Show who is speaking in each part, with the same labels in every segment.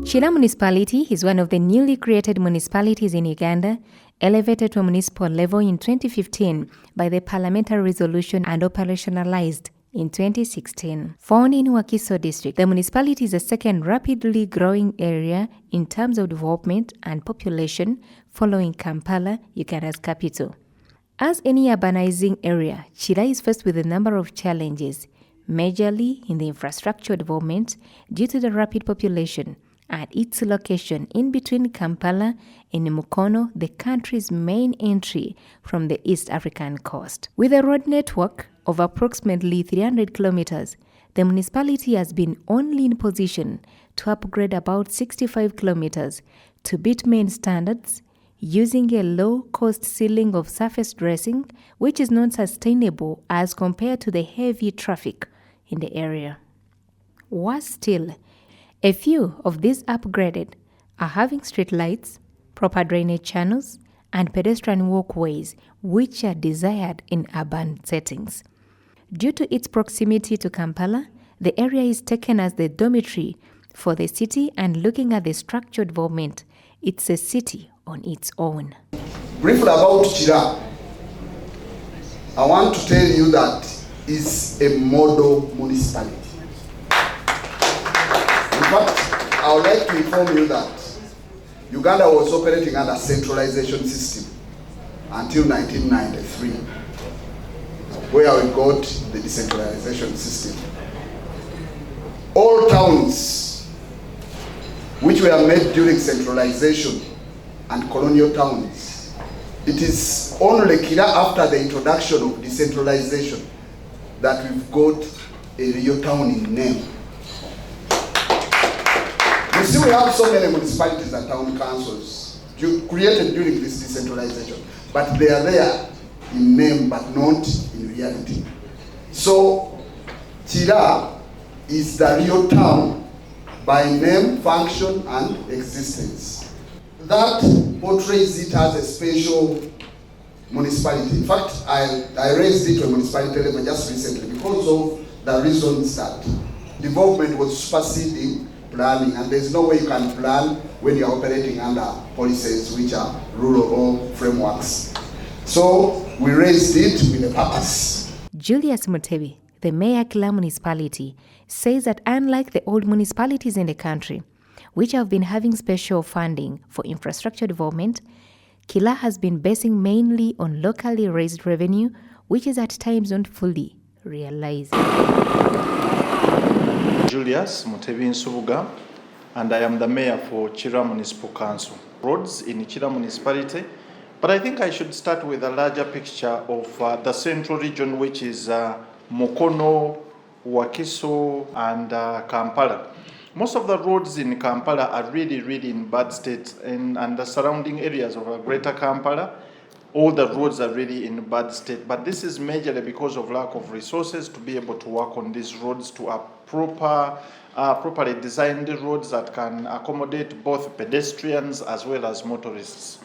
Speaker 1: Chira municipality is one of the newly created municipalities in Uganda, elevated to municipal level in 2015 by the parliamentary resolution and operationalized in 2016. Found in Wakiso district, the municipality is the second rapidly growing area in terms of development and population, following Kampala, Uganda's capital. As any urbanizing area, Chira is faced with a number of challenges, majorly in the infrastructure development due to the rapid population and its location in between Kampala and Mukono, the country's main entry from the East African coast. With a road network of approximately 300 kilometers, the municipality has been only in position to upgrade about 65 kilometers to bitumen standards, using a low-cost ceiling of surface dressing, which is not sustainable as compared to the heavy traffic in the area. Worse still, a few of these upgraded are having street lights, proper drainage channels, and pedestrian walkways, which are desired in urban settings. Due to its proximity to Kampala, the area is taken as the dormitory for the city, and looking at the structured development, it's a city on its own.
Speaker 2: Briefly about Chira, I want to tell you that it's a model municipality. In fact, I would like to inform you that Uganda was operating under a centralization system until 1993, where we got the decentralization system. All towns which were made during centralization and colonial towns, it is only Chira after the introduction of decentralization that we've got a real town in name. You see, we have so many municipalities and town councils created during this decentralization, but they are there in name but not in reality. So Chira is the real town by name, function, and existence. That portrays it as a special municipality. In fact, I raised it to a municipality level just recently because of the reasons that development was superseding planning, and there's no way you can plan when you're operating under policies which are rural or frameworks. So we raised it with a purpose.
Speaker 1: Julius Mutebi, the mayor of Chira municipality, says that unlike the old municipalities in the country, which have been having special funding for infrastructure development, Chira has been basing mainly on locally raised revenue, which is at times not fully realized.
Speaker 3: Julius Mutebi Nsubuga, and I am the mayor for Chira Municipal Council. Roads in Chira municipality, but I think I should start with a larger picture of the central region, which is Mukono, Wakiso, and Kampala. Most of the roads in Kampala are really in bad state, and the surrounding areas of Greater Kampala, all the roads are really in bad state. But this is majorly because of lack of resources to be able to work on these roads to properly designed roads that can accommodate both pedestrians as well as motorists.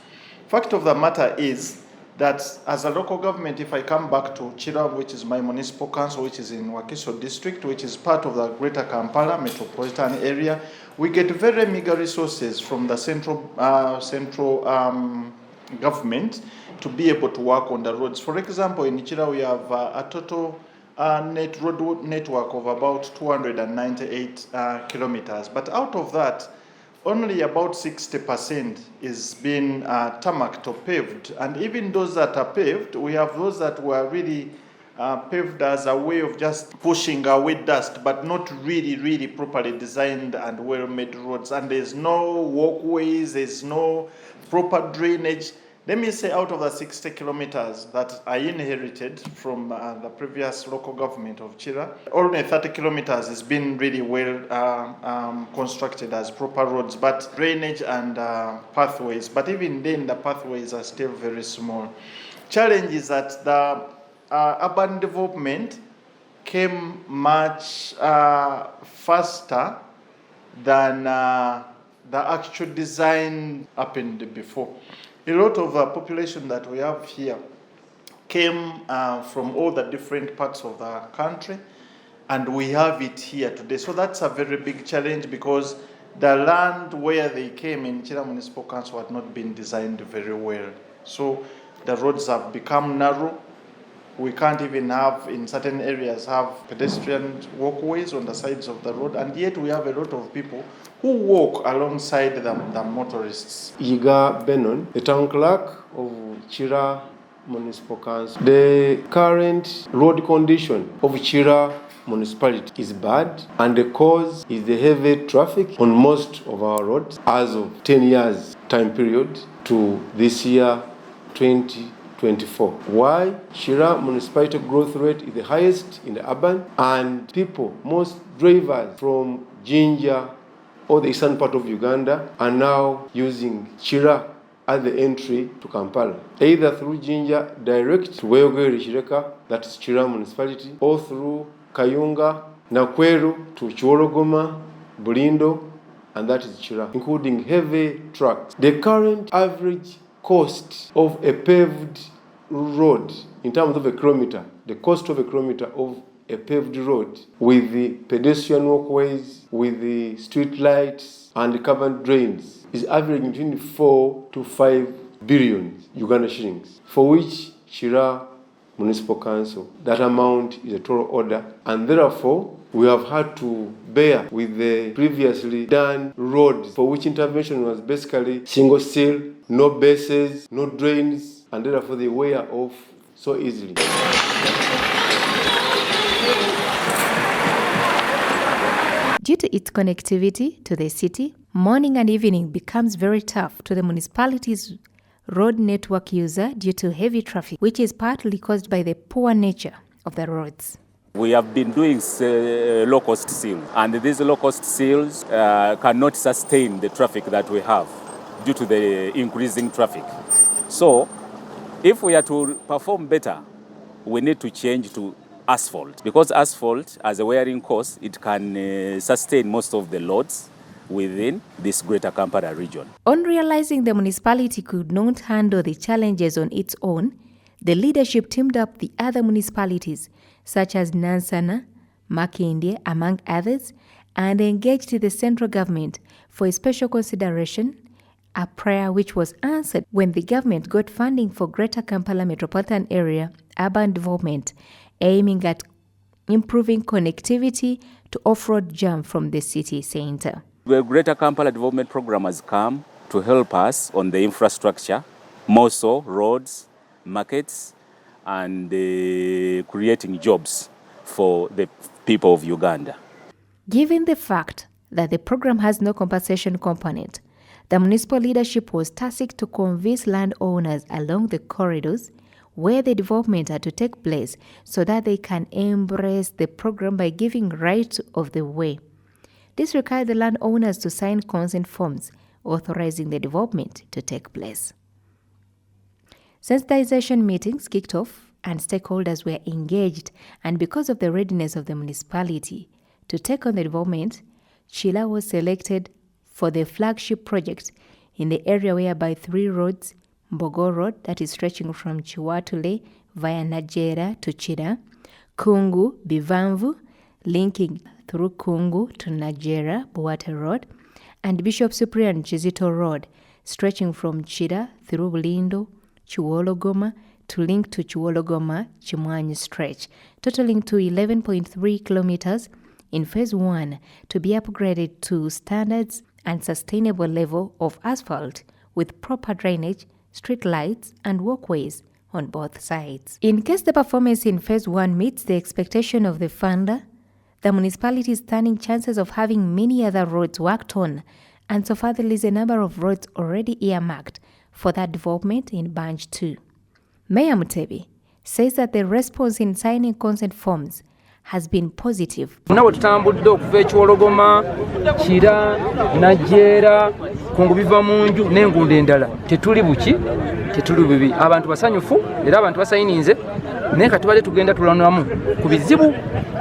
Speaker 3: Fact of the matter is that as a local government, if I come back to Chira, which is my municipal council, which is in Wakiso district, which is part of the Greater Kampala metropolitan area, we get very meager resources from the central government to be able to work on the roads. For example, in Chira, we have a total road network of about 298 kilometers, but out of that, only about 60% is being tarmacked or paved. And even those that are paved, we have those that were really paved as a way of just pushing away dust, but not really properly designed and well-made roads. And there's no walkways, there's no proper drainage. Let me say, out of the 60 kilometers that I inherited from the previous local government of Chira, only 30 kilometers has been really well constructed as proper roads, but drainage and pathways. But even then, the pathways are still very small. Challenge is that the urban development came much faster than the actual design happened before. A lot of the population that we have here came from all the different parts of the country, and we have it here today. So that's a very big challenge because the land where they came in Chira Municipal Council had not been designed very well. So the roads have become narrow. We can't even have, in certain areas, have pedestrian walkways on the sides of the road, and yet we have a lot of people who walk alongside the motorists.
Speaker 4: Yiga Benon, the town clerk of Chira Municipal Council. The current road condition of Chira municipality is bad, and the cause is the heavy traffic on most of our roads as of 10 years time period to this year 2024. Why? Chira municipality growth rate is the highest in the urban, and people, most drivers from Jinja or the eastern part of Uganda are now using Chira as the entry to Kampala, either through Jinja direct to Weyogere Chireka, that is Chira municipality, or through Kayunga, Nakweru to Chiwologoma, Bulindo, and that is Chira, including heavy trucks. The current average cost of a paved road in terms of a kilometer, the cost of a kilometer of a paved road with the pedestrian walkways, with the street lights and the covered drains is averaging between 4 to 5 billion Uganda shillings, for which Chira Municipal Council, that amount is a total order, and therefore we have had to bear with the previously done roads for which intervention was basically single steel, no bases, no drains, and therefore they wear off so easily.
Speaker 1: Due to its connectivity to the city, morning and evening becomes very tough to the municipality's road network user due to heavy traffic, which is partly caused by the poor nature of the roads.
Speaker 5: We have been doing low-cost seals, and these low-cost seals cannot sustain the traffic that we have due to the increasing traffic. So, if we are to perform better, we need to change to asphalt, because asphalt, as a wearing course, it can sustain most of the loads within this greater Kampala region. On
Speaker 1: realizing the municipality could not handle the challenges on its own, the leadership teamed up the other municipalities, such as Nansana, Makindye, among others, and engaged the central government for a special consideration, a prayer which was answered when the government got funding for Greater Kampala Metropolitan Area urban development, aiming at improving connectivity to off-road jam from the city center.
Speaker 5: The Greater Kampala Development Program has come to help us on the infrastructure, more so roads, markets, and creating jobs for the people of Uganda.
Speaker 1: Given the fact that the program has no compensation component, the municipal leadership was tasked to convince landowners along the corridors where the development are to take place so that they can embrace the program by giving right of the way. This required the landowners to sign consent forms authorizing the development to take place. Sensitization meetings kicked off and stakeholders were engaged, and because of the readiness of the municipality to take on the development, Chira was selected for the flagship project in the area whereby 3 roads, Mbogo Road, that is stretching from Chiwatule via Najera to Chira, Kungu, Bivanvu, linking through Kungu to Najera, Buwate Road, and Bishop Cyprian Kizito Road, stretching from Chira through Bulindo, Chiwologoma, to link to Chiwologoma, Chimwanyi stretch, totaling to 11.3 kilometers in phase 1 to be upgraded to standards and sustainable level of asphalt with proper drainage, street lights, and walkways on both sides. In case the performance in phase 1 meets the expectation of the funder, the municipality is standing chances of having many other roads worked on, and so far there is a number of roads already earmarked for that development in Bunch 2. Mayor Mutebi says that the response in signing consent forms has been positive.
Speaker 6: Nawe tutambudde okuva ekiwologoma, Chira, Najera, Kungu biva munju n'engundo endala. Tetuli buki, tetuli bibi. Abantu basanyufu era abantu basayininze, naye kati bale tugenda tulanamu ku bizibu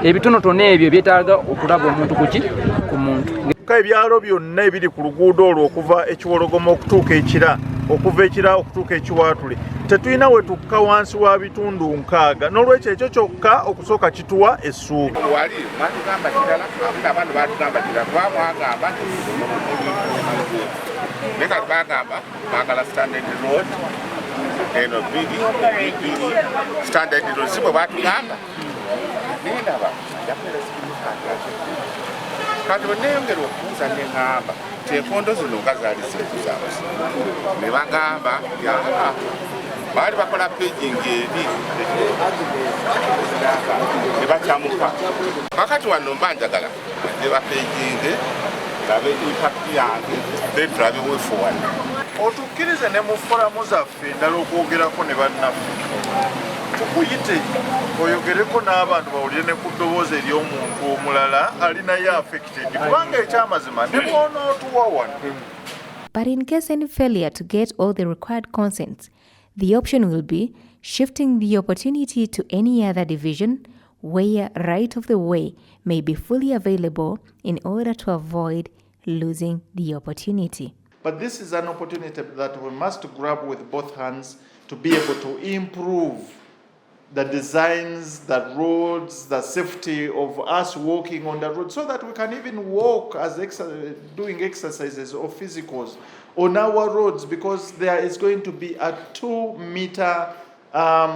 Speaker 6: ebitonotono ebyo byetaaga okulaba omuntu kuki ku muntu.
Speaker 3: kyokka ebyalo byonna ebiri ku luguudo olwo okuva ekiwologoma okutuuka ekira okuva ekira okutuuka ekiwaatule tetulina we tukka wansi wa bitundu 6 n'olwekyo ekyo kyokka okusooka kituwa essuubi
Speaker 7: wali mwatugamba kirala abuna abantu batugamba kirala twamwagamba nekati bagamba baagala standard road eno biri standard road si bwe batugamba nindaba kati oneyongera okubuuza neŋŋamba enkondo zino nga zaali zikuzabuza ne bagamba baali bakola paging eri ne bakyamuka kakati wano mba njagala ne bapaging labe impact yange then tulabe way forward.
Speaker 3: Otukkirize ne mu foramu zaffe endala okwogerako ne bannaffe tukuyite oyogereko n'abantu bawulire ne ku ddoboozi ery'omuntu omulala alinayo affected kubanga ekyamazima ne bw'onootuwa wano.
Speaker 1: But in case any failure to get all the required consents, the option will be shifting the opportunity to any other division where right of the way may be fully available in order to avoid losing the opportunity.
Speaker 3: But this is an opportunity that we must grab with both hands to be able to improve the designs, the roads, the safety of us walking on the road so that we can even walk as doing exercises or physicals on our roads, because there is going to be a 2-meter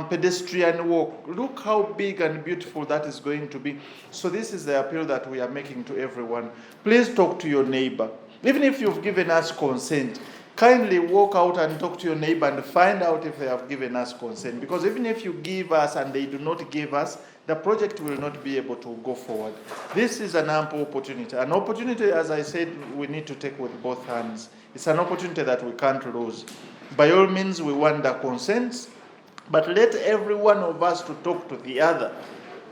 Speaker 3: pedestrian walk. Look how big and beautiful that is going to be. So this is the appeal that we are making to everyone. Please talk to your neighbor. Even if you've given us consent, kindly walk out and talk to your neighbor and find out if they have given us consent. Because even if you give us and they do not give us, the project will not be able to go forward. This is an ample opportunity. An opportunity, as I said, we need to take with both hands. It's an opportunity that we can't lose. By all means, we want the consents, but let every one of us to talk to the other.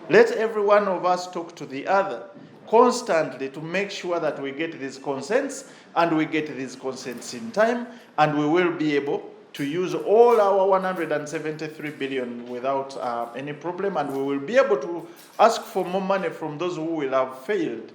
Speaker 3: Let every one of us talk to the other constantly to make sure that we get these consents and we get these consents in time, and we will be able to use all our 173 billion without any problem, and we will be able to ask for more money from those who will have failed.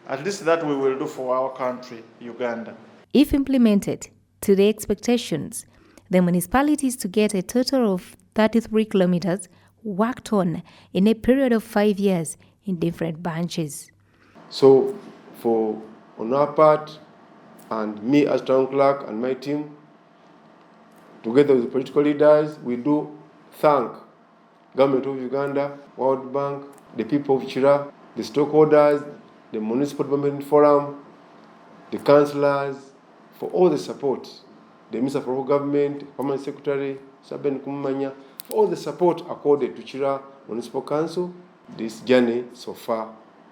Speaker 3: At least that we will do for our country, Uganda.
Speaker 1: If implemented to the expectations, the municipality is to get a total of 33 kilometers worked on in a period of 5 years in different branches.
Speaker 4: So on our part, and me as town clerk and my team, together with the political leaders, we do thank Government of Uganda, World Bank, the people of Chira, the stakeholders, the Municipal Development Forum, the councillors, for all the support. The Minister for Government, Permanent Secretary, Saben Kumanya, for all the support accorded to Chira Municipal Council, this journey so far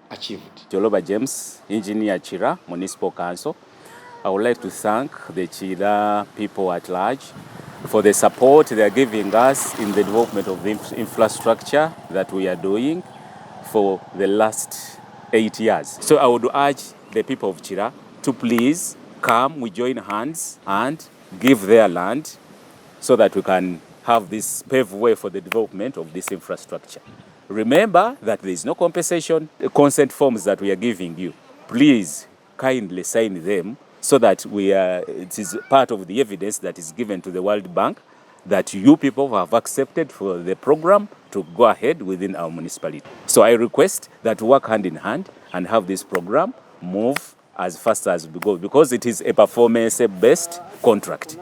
Speaker 4: achieved.
Speaker 5: Joloba James, Engineer Chira Municipal Council. I would like to thank the Chira people at large for the support they are giving us in the development of the infrastructure that we are doing for the last 8 years. So I would urge the people of Chira to please come, we join hands and give their land so that we can have this paved way for the development of this infrastructure. Remember that there is no compensation. The consent forms that we are giving you, please kindly sign them so that it is part of the evidence that is given to the World Bank that you people have accepted for the program to go ahead within our municipality. So I request that we work hand in hand and have this program move as fast as we go, because it is a performance-based contract.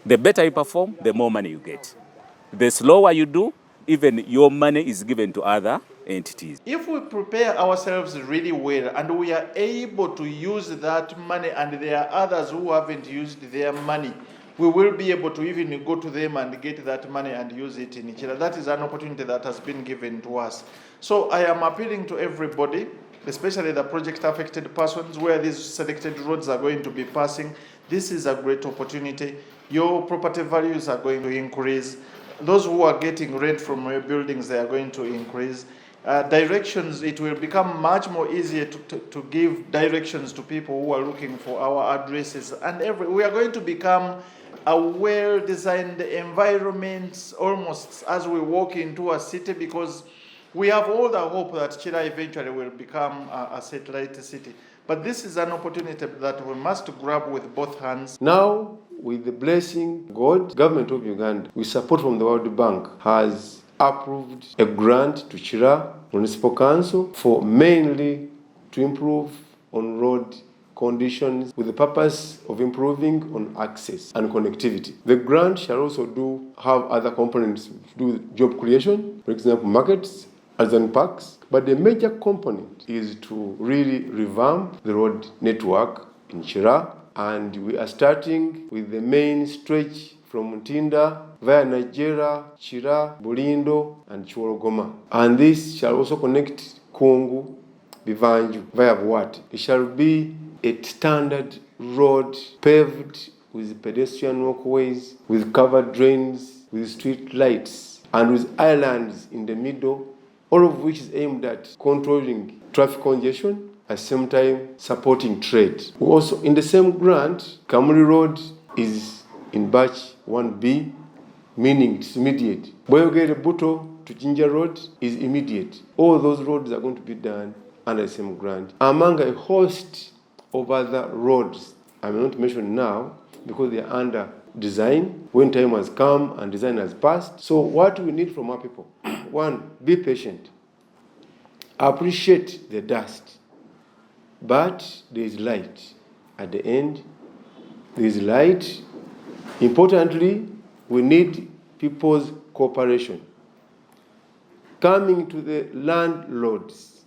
Speaker 5: The better you perform, the more money you get. The slower you do, even your money is given to other entities.
Speaker 3: If we prepare ourselves really well and we are able to use that money, and there are others who haven't used their money, we will be able to even go to them and get that money and use it in Chira. That is an opportunity that has been given to us. So I am appealing to everybody, especially the project affected persons where these selected roads are going to be passing. This is a great opportunity. Your property values are going to increase. Those who are getting rent from your buildings, they are going to increase. Directions, it will become much more easier to give directions to people who are looking for our addresses. And we are going to become a well-designed environment almost as we walk into a city, because We have all the hope that Chira eventually will become a satellite city. But this is an opportunity that we must grab with both hands.
Speaker 4: Now, with the blessing of God, Government of Uganda, with support from the World Bank, has approved a grant to Chira Municipal Council for mainly to improve on road conditions with the purpose of improving on access and connectivity. The grant shall also have other components to do with job creation, for example, markets, artisan parks, but the major component is to really revamp the road network in Chira, and we are starting with the main stretch from Ntinda via Nigeria, Chira, Bulindo, and Chiwologoma. And this shall also connect Kungu, Bivanju via Buwati. It shall be a standard road paved with pedestrian walkways, with covered drains, with street lights, and with islands in the middle, all of which is aimed at controlling traffic congestion, at the same time supporting trade. We also, in the same grant, Kamuli Road is in batch 1B, meaning it's immediate. Boyogere Buto to Jinja Road is immediate. All those roads are going to be done under the same grant. Among a host of other roads, I may not mention now because they are under design when time has come and design has passed. So what we need from our people, one, be patient, appreciate the dust, but there is light. At the end, there is light. Importantly, we need people's cooperation. Coming to the landlords,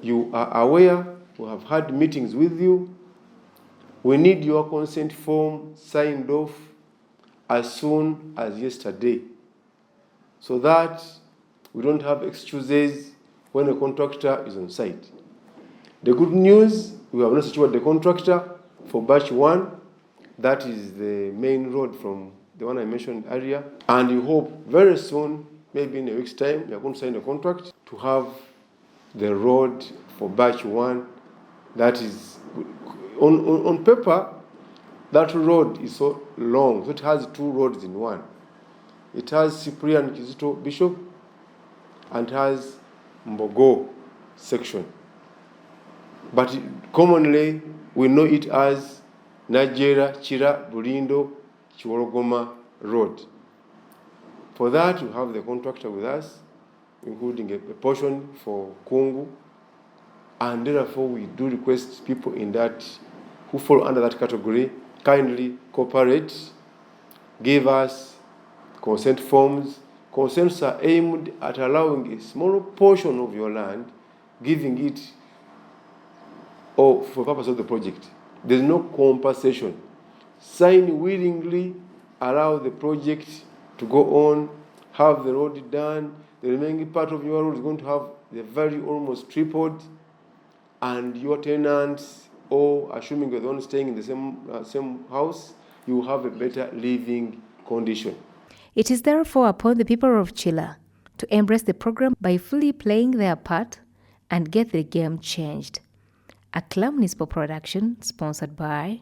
Speaker 4: you are aware, we have had meetings with you. We need your consent form signed off as soon as yesterday, so that we don't have excuses when a contractor is on site. The good news, we have not secured the contractor for batch 1. That is the main road from the one I mentioned earlier. And we hope very soon, maybe in a week's time, we are going to sign a contract to have the road for batch 1. That is, on paper, that road is so long, so it has 2 roads in one. It has Cyprian Kizito Bishop and has Mbogo section. But commonly, we know it as Nigeria, Chira, Bulindo, Chiwologoma Road. For that, we have the contractor with us, including a portion for Kungu, and therefore we do request people in that who fall under that category kindly cooperate, give us consent forms. Consents are aimed at allowing a small portion of your land, giving it for the purpose of the project. There is no compensation. Sign willingly, allow the project to go on, have the road done. The remaining part of your road is going to have the value almost tripled, and your tenants, or assuming you're the one staying in the same house, you have a better living condition.
Speaker 1: It is therefore upon the people of Chila to embrace the program by fully playing their part and get the game changed. A Club Municipal production sponsored by